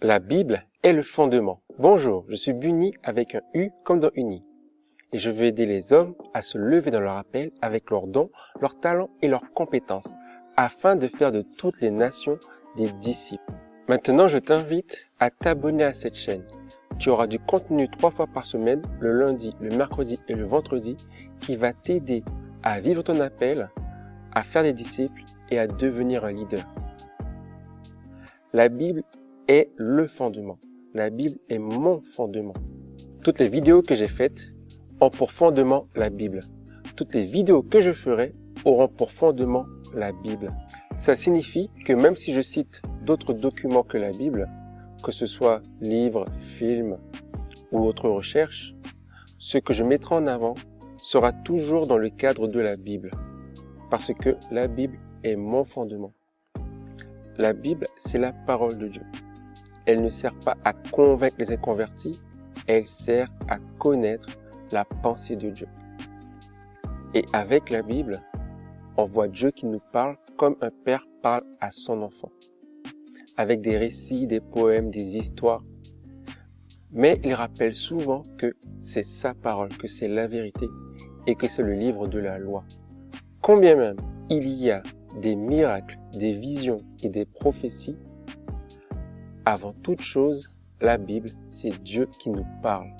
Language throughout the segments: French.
La Bible est le fondement. Bonjour, je suis Bunny avec un U comme dans Uni. Et je veux aider les hommes à se lever dans leur appel avec leurs dons, leurs talents et leurs compétences, afin de faire de toutes les nations des disciples. Maintenant, je t'invite à t'abonner à cette chaîne. Tu auras du contenu 3 fois par semaine, le lundi, le mercredi et le vendredi, qui va t'aider à vivre ton appel, à faire des disciples et à devenir un leader. La Bible est le fondement. La Bible est mon fondement. Toutes les vidéos que j'ai faites ont pour fondement la Bible. Toutes les vidéos que je ferai auront pour fondement la Bible. Ça signifie que même si je cite d'autres documents que la Bible, que ce soit livres, films ou autres recherches, ce que je mettrai en avant sera toujours dans le cadre de la Bible. Parce que la Bible est mon fondement. La Bible, c'est la parole de Dieu. Elle ne sert pas à convaincre les inconvertis, elle sert à connaître la pensée de Dieu. Et avec la Bible, on voit Dieu qui nous parle comme un père parle à son enfant, avec des récits, des poèmes, des histoires. Mais il rappelle souvent que c'est sa parole, que c'est la vérité et que c'est le livre de la loi. Combien même il y a des miracles, des visions et des prophéties, avant toute chose, la Bible, c'est Dieu qui nous parle.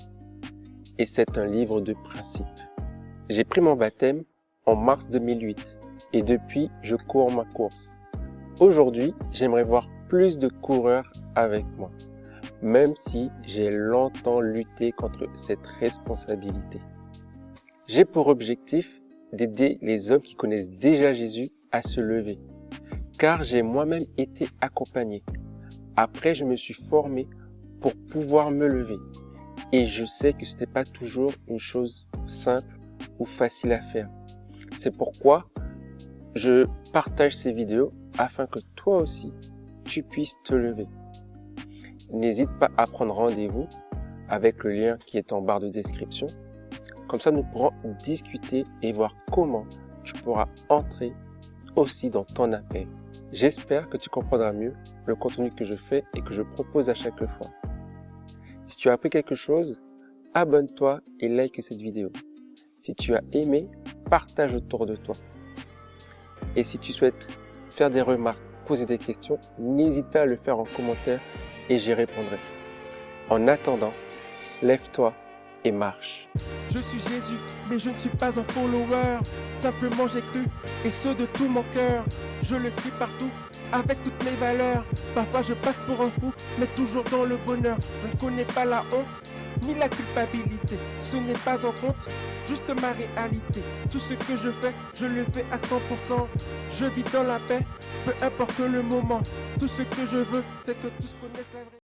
Et c'est un livre de principes. J'ai pris mon baptême en mars 2008 et depuis, je cours ma course. Aujourd'hui, j'aimerais voir plus de coureurs avec moi, même si j'ai longtemps lutté contre cette responsabilité. J'ai pour objectif d'aider les hommes qui connaissent déjà Jésus à se lever, car j'ai moi-même été accompagné. Après, je me suis formé pour pouvoir me lever. Et je sais que ce n'est pas toujours une chose simple ou facile à faire. C'est pourquoi je partage ces vidéos afin que toi aussi, tu puisses te lever. N'hésite pas à prendre rendez-vous avec le lien qui est en barre de description. Comme ça, nous pourrons discuter et voir comment tu pourras entrer aussi dans ton appel. J'espère que tu comprendras mieux le contenu que je fais et que je propose à chaque fois. Si tu as appris quelque chose, abonne-toi et like cette vidéo. Si tu as aimé, partage autour de toi. Et si tu souhaites faire des remarques, poser des questions, n'hésite pas à le faire en commentaire et j'y répondrai. En attendant, lève-toi et marche. Je suis Jésus, mais je ne suis pas un follower. Simplement j'ai cru, et ce de tout mon cœur. Je le crie partout, avec toutes mes valeurs. Parfois je passe pour un fou, mais toujours dans le bonheur. Je ne connais pas la honte, ni la culpabilité. Ce n'est pas en compte, juste ma réalité. Tout ce que je fais, je le fais à 100%. Je vis dans la paix, peu importe le moment. Tout ce que je veux, c'est que tous connaissent la vraie.